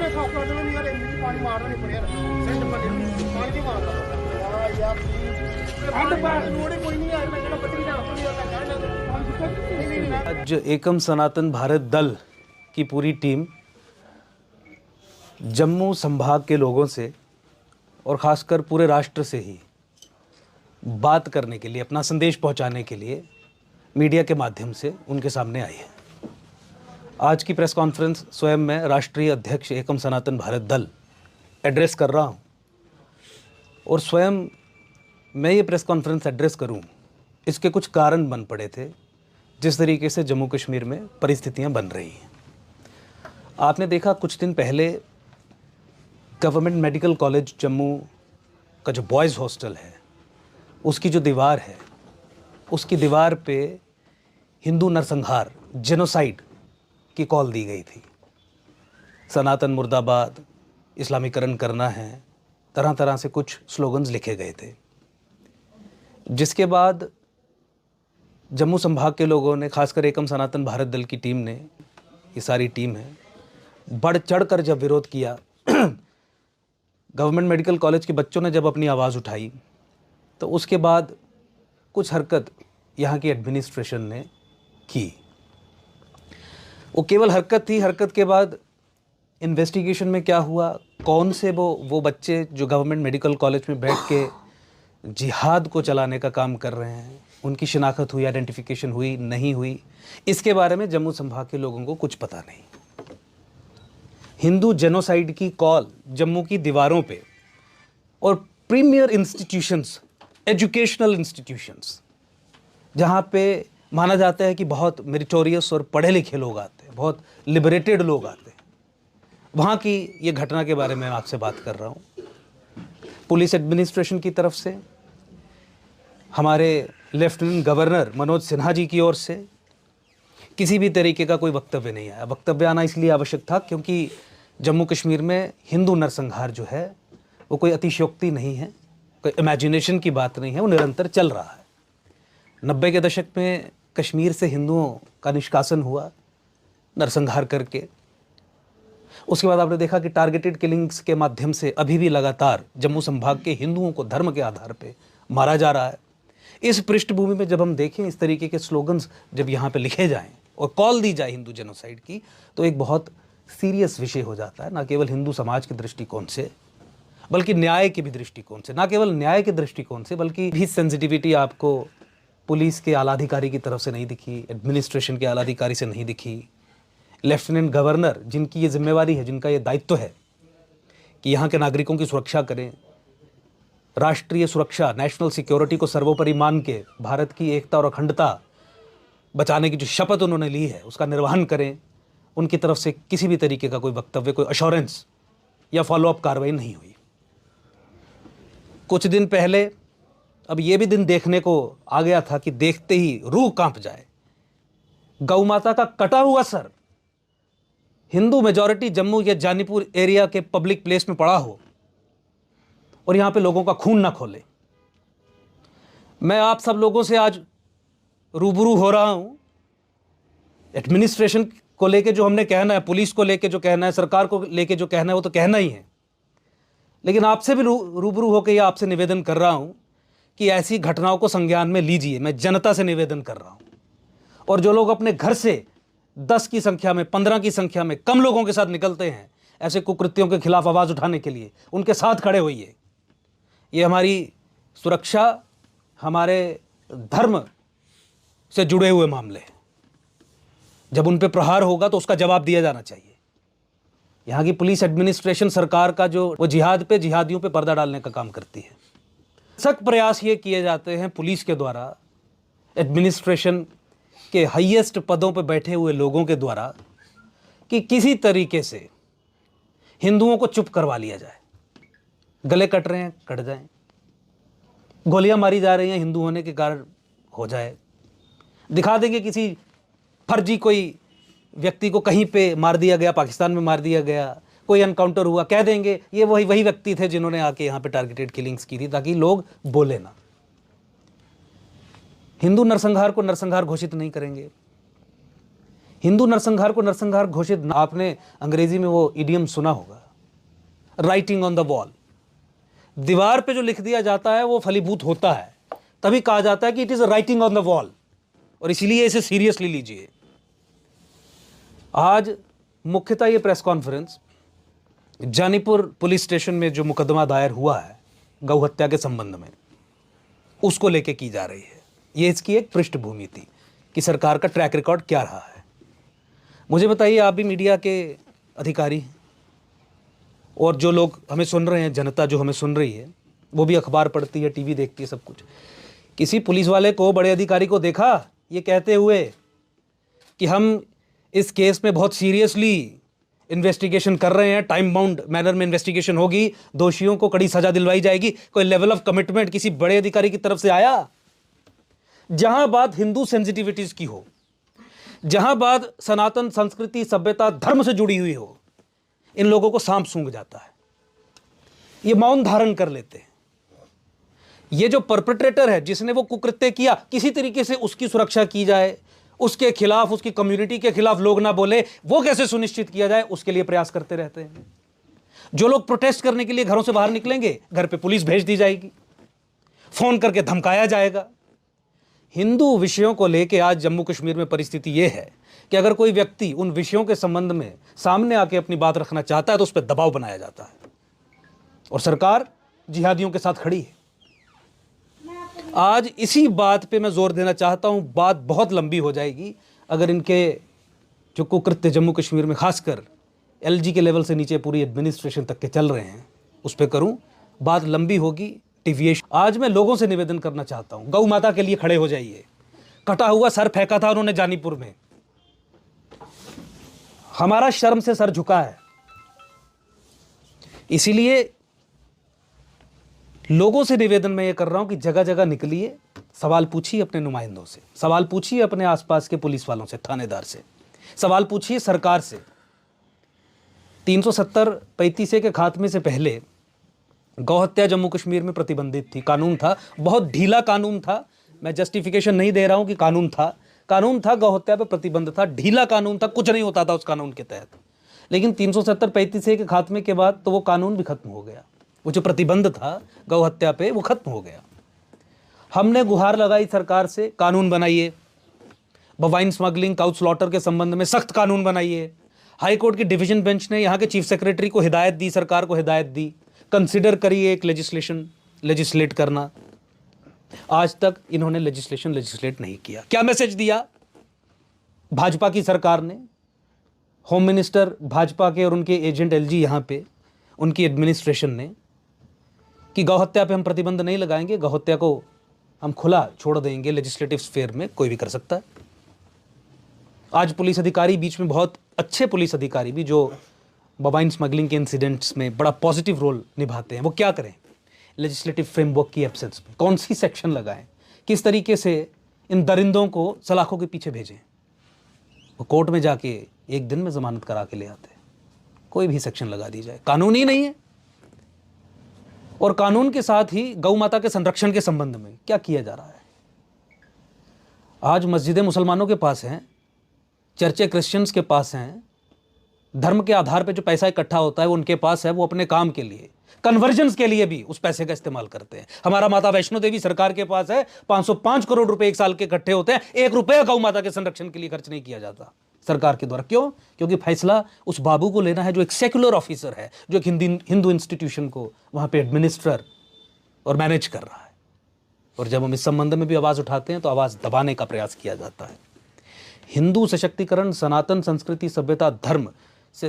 मैं साफ कर दूं यार इंजन पानी मारना नहीं पड़ेगा सेंड बंदे पानी नहीं मारना यार हद बात लोड़े कोई नहीं यार मैं कहना बच्ची ना अपनी यार नहीं आज एकम सनातन भारत दल की पूरी टीम जम्मू संभाग के लोगों से और ख़ासकर पूरे राष्ट्र से ही बात करने के लिए, अपना संदेश पहुंचाने के लिए मीडिया के माध्यम से उनके सामने आई है। आज की प्रेस कॉन्फ्रेंस स्वयं मैं राष्ट्रीय अध्यक्ष एकम सनातन भारत दल एड्रेस कर रहा हूं और स्वयं मैं ये प्रेस कॉन्फ्रेंस एड्रेस करूं, इसके कुछ कारण बन पड़े थे। जिस तरीके से जम्मू कश्मीर में परिस्थितियां बन रही हैं, आपने देखा कुछ दिन पहले गवर्नमेंट मेडिकल कॉलेज जम्मू का जो बॉयज़ हॉस्टल है, उसकी जो दीवार है, उसकी दीवार पे हिंदू नरसंहार, जेनोसाइड की कॉल दी गई थी। सनातन मुर्दाबाद, इस्लामीकरण करना है, तरह तरह से कुछ स्लोगन्स लिखे गए थे। जिसके बाद जम्मू संभाग के लोगों ने, खासकर एकम सनातन भारत दल की टीम ने, ये सारी टीम है, बढ़ चढ़ कर जब विरोध किया गवर्नमेंट मेडिकल कॉलेज के बच्चों ने जब अपनी आवाज़ उठाई, तो उसके बाद कुछ हरकत यहाँ की एडमिनिस्ट्रेशन ने की। वो केवल हरकत थी। हरकत के बाद इन्वेस्टिगेशन में क्या हुआ, कौन से वो बच्चे जो गवर्नमेंट मेडिकल कॉलेज में बैठ के जिहाद को चलाने का काम कर रहे हैं, उनकी शिनाख्त हुई, आइडेंटिफिकेशन हुई, नहीं हुई, इसके बारे में जम्मू संभाग के लोगों को कुछ पता नहीं। हिंदू जेनोसाइड की कॉल जम्मू की दीवारों पे और प्रीमियर इंस्टीट्यूशंस, एजुकेशनल इंस्टीट्यूशंस, जहाँ पे माना जाता है कि बहुत मेरिटोरियस और पढ़े लिखे लोग आते हैं, बहुत लिबरेटेड लोग आते हैं, वहाँ की ये घटना के बारे में आपसे बात कर रहा हूँ। पुलिस एडमिनिस्ट्रेशन की तरफ से, हमारे लेफ्टिनेंट गवर्नर मनोज सिन्हा जी की ओर से किसी भी तरीके का कोई वक्तव्य नहीं आया। वक्तव्य आना इसलिए आवश्यक था क्योंकि जम्मू कश्मीर में हिंदू नरसंहार जो है वो कोई अतिशयोक्ति नहीं है, कोई इमेजिनेशन की बात नहीं है, वो निरंतर चल रहा है। 90 के दशक में कश्मीर से हिंदुओं का निष्कासन हुआ नरसंहार करके। उसके बाद आपने देखा कि टारगेटेड किलिंग्स के माध्यम से अभी भी लगातार जम्मू संभाग के हिंदुओं को धर्म के आधार पे मारा जा रहा है। इस पृष्ठभूमि में जब हम देखें इस तरीके के स्लोगन्स जब यहाँ पे लिखे जाएं और कॉल दी जाए हिंदू जेनोसाइड की, तो एक बहुत सीरियस विषय हो जाता है, ना केवल हिंदू समाज के दृष्टिकोण से बल्कि न्याय के भी दृष्टिकोण से। ना केवल न्याय के दृष्टिकोण से बल्कि भी सेंसिटिविटी आपको पुलिस के आलाधिकारी की तरफ से नहीं दिखी, एडमिनिस्ट्रेशन के आलाधिकारी से नहीं दिखी। लेफ्टिनेंट गवर्नर, जिनकी ये जिम्मेवारी है, जिनका ये दायित्व है कि यहाँ के नागरिकों की सुरक्षा करें, राष्ट्रीय सुरक्षा, नेशनल सिक्योरिटी को सर्वोपरि मान के भारत की एकता और अखंडता बचाने की जो शपथ उन्होंने ली है उसका निर्वहन करें, उनकी तरफ से किसी भी तरीके का कोई वक्तव्य, कोई अश्योरेंस या फॉलोअप कार्रवाई नहीं हुई। कुछ दिन पहले, अब ये भी दिन देखने को आ गया था कि देखते ही रूह कांप जाए, गौ माता का कटा हुआ सर हिंदू मेजॉरिटी जम्मू या जानीपुर एरिया के पब्लिक प्लेस में पड़ा हो और यहां पे लोगों का खून ना खोले। मैं आप सब लोगों से आज रूबरू हो रहा हूं। एडमिनिस्ट्रेशन को लेके जो हमने कहना है, पुलिस को लेके जो कहना है, सरकार को लेके जो कहना है, वो तो कहना ही है, लेकिन आपसे भी रूबरू होकर यह आपसे निवेदन कर रहा हूं कि ऐसी घटनाओं को संज्ञान में लीजिए। मैं जनता से निवेदन कर रहा हूं। और जो लोग अपने घर से 10 की संख्या में, 15 की संख्या में कम लोगों के साथ निकलते हैं ऐसे कुकृत्यों के खिलाफ आवाज़ उठाने के लिए, उनके साथ खड़े होइए। ये हमारी सुरक्षा, हमारे धर्म से जुड़े हुए मामले हैं। जब उन पे प्रहार होगा तो उसका जवाब दिया जाना चाहिए। यहाँ की पुलिस एडमिनिस्ट्रेशन, सरकार का जो वो जिहाद पे, जिहादियों पे पर्दा डालने का काम करती है। सख्त प्रयास ये किए जाते हैं पुलिस के द्वारा, एडमिनिस्ट्रेशन के हाईएस्ट पदों पर बैठे हुए लोगों के द्वारा, कि किसी तरीके से हिंदुओं को चुप करवा लिया जाए। गले कट रहे हैं, कट जाएं। गोलियां मारी जा रही हैं, हिंदू होने के कारण हो जाए। दिखा देंगे किसी फर्जी कोई व्यक्ति को कहीं पे मार दिया गया, पाकिस्तान में मार दिया गया, कोई एनकाउंटर हुआ, कह देंगे ये वही व्यक्ति थे जिन्होंने आके यहाँ पे टारगेटेड किलिंग्स की थी, ताकि लोग बोले ना। हिंदू नरसंहार को नरसंहार घोषित नहीं करेंगे। हिंदू नरसंहार को नरसंहार घोषित, आपने अंग्रेजी में वो इडियम सुना होगा, राइटिंग ऑन द वॉल। दीवार पे जो लिख दिया जाता है वो फलीभूत होता है, तभी कहा जाता है कि it is writing on the wall, और इसीलिए इसे सीरियसली लीजिए। आज मुख्यतः ये press conference Janipur police station में जो मुकदमा दायर हुआ है गौ हत्या के संबंध में, उसको लेके की जा रही है। ये इसकी एक पृष्ठभूमि थी कि सरकार का ट्रैक रिकॉर्ड क्या रहा है। मुझे बताइए, आप भी मीडिया के अधिकारी और जो लोग हमें सुन रहे हैं, जनता जो हमें सुन रही है, वो भी अखबार पढ़ती है, टीवी देखती है, सब कुछ। किसी पुलिस वाले को, बड़े अधिकारी को देखा ये कहते हुए कि हम इस केस में बहुत सीरियसली इन्वेस्टिगेशन कर रहे हैं, टाइम बाउंड मैनर में इन्वेस्टिगेशन होगी, दोषियों को कड़ी सजा दिलवाई जाएगी? कोई लेवल ऑफ कमिटमेंट किसी बड़े अधिकारी की तरफ से आया? जहां बात हिंदू सेंसिटिविटीज की हो, जहां बात सनातन संस्कृति, सभ्यता, धर्म से जुड़ी हुई हो, इन लोगों को सांप सूंघ जाता है, ये मौन धारण कर लेते हैं। ये जो परपेट्रेटर है, जिसने वो कुकृत्य किया, किसी तरीके से उसकी सुरक्षा की जाए, उसके खिलाफ, उसकी कम्युनिटी के खिलाफ लोग ना बोले, वो कैसे सुनिश्चित किया जाए, उसके लिए प्रयास करते रहते हैं। जो लोग प्रोटेस्ट करने के लिए घरों से बाहर निकलेंगे, घर पे पुलिस भेज दी जाएगी, फोन करके धमकाया जाएगा। हिंदू विषयों को लेकर आज जम्मू कश्मीर में परिस्थिति यह है कि अगर कोई व्यक्ति उन विषयों के संबंध में सामने आके अपनी बात रखना चाहता है तो उस पर दबाव बनाया जाता है, और सरकार जिहादियों के साथ खड़ी है। आज इसी बात पे मैं जोर देना चाहता हूं। बात बहुत लंबी हो जाएगी अगर इनके जो कुकृत्य जम्मू कश्मीर में खासकर एलजी के लेवल से नीचे पूरी एडमिनिस्ट्रेशन तक के चल रहे हैं उस पर करूं, बात लंबी होगी, डिविएशन। आज मैं लोगों से निवेदन करना चाहता हूं, गौ माता के लिए खड़े हो जाइए। कटा हुआ सर फेंका था उन्होंने जानीपुर में, हमारा शर्म से सर झुका है। इसीलिए लोगों से निवेदन मैं ये कर रहा हूं कि जगह जगह निकलिए, सवाल पूछिए अपने नुमाइंदों से, सवाल पूछिए अपने आसपास के पुलिस वालों से, थानेदार से, सवाल पूछिए सरकार से। 370-35 के खात्मे से पहले गौ हत्या जम्मू कश्मीर में प्रतिबंधित थी, कानून था, बहुत ढीला कानून था। मैं जस्टिफिकेशन नहीं दे रहा हूं कि कानून था, गौ हत्या पर प्रतिबंध था, ढीला कानून था, कुछ नहीं होता था उस कानून के तहत। लेकिन 370-35 के खात्मे के बाद तो वो कानून भी खत्म हो गया, वो जो प्रतिबंध था गौ हत्या पे वो खत्म हो गया। हमने गुहार लगाई सरकार से, कानून बनाइए, बवाइन स्मगलिंग, काउ स्लॉटर के संबंध में सख्त कानून बनाइए। हाई कोर्ट की डिवीजन बेंच ने यहाँ के चीफ सेक्रेटरी को हिदायत दी, सरकार को हिदायत दी, कंसिडर करिए एक लेजिस्लेट करना। आज तक इन्होंने लेजिस्लेट नहीं किया। क्या मैसेज दिया भाजपा की सरकार ने? होम मिनिस्टर भाजपा के और उनके एजेंट एलजी यहाँ पे, उनकी एडमिनिस्ट्रेशन ने, कि गौ हत्या पे हम प्रतिबंध नहीं लगाएंगे, गौ हत्या को हम खुला छोड़ देंगे, लेजिस्लेटिव स्फीयर में कोई भी कर सकता है। आज पुलिस अधिकारी, बीच में बहुत अच्छे पुलिस अधिकारी भी जो बवाइन स्मगलिंग के इंसिडेंट्स में बड़ा पॉजिटिव रोल निभाते हैं, वो क्या करें? लेजिस्लेटिव फ्रेमवर्क की एब्सेंस में कौन सी सेक्शन लगाएं, किस तरीके से इन दरिंदों को सलाखों के पीछे भेजें? वो कोर्ट में जाके एक दिन में जमानत करा के ले आते हैं। कोई भी सेक्शन लगा दी जाए, कानून ही नहीं है। और कानून के साथ ही गौ माता के संरक्षण के संबंध में क्या किया जा रहा है? आज मस्जिदें मुसलमानों के पास हैं, चर्चे क्रिश्चियंस के पास हैं, धर्म के आधार पर जो पैसा इकट्ठा होता है वो उनके पास है, वो अपने काम के लिए, कन्वर्जन्स के लिए भी उस पैसे का इस्तेमाल करते हैं। हमारा माता वैष्णो देवी सरकार के पास है, 505 करोड़ रुपए एक साल के इकट्ठे होते हैं, 1 रुपया गौ माता के संरक्षण के लिए खर्च नहीं किया जाता सरकार के द्वारा। क्यों? क्योंकि फैसला उस बाबू को लेना है जो एक सेक्युलर ऑफिसर है, जो एक हिंदू इंस्टीट्यूशन को वहां पे एडमिनिस्टर और मैनेज कर रहा है। और जब हम इस संबंध में भी आवाज उठाते हैं तो आवाज दबाने का प्रयास किया जाता है। हिंदू सशक्तिकरण, सनातन संस्कृति, सभ्यता, धर्म से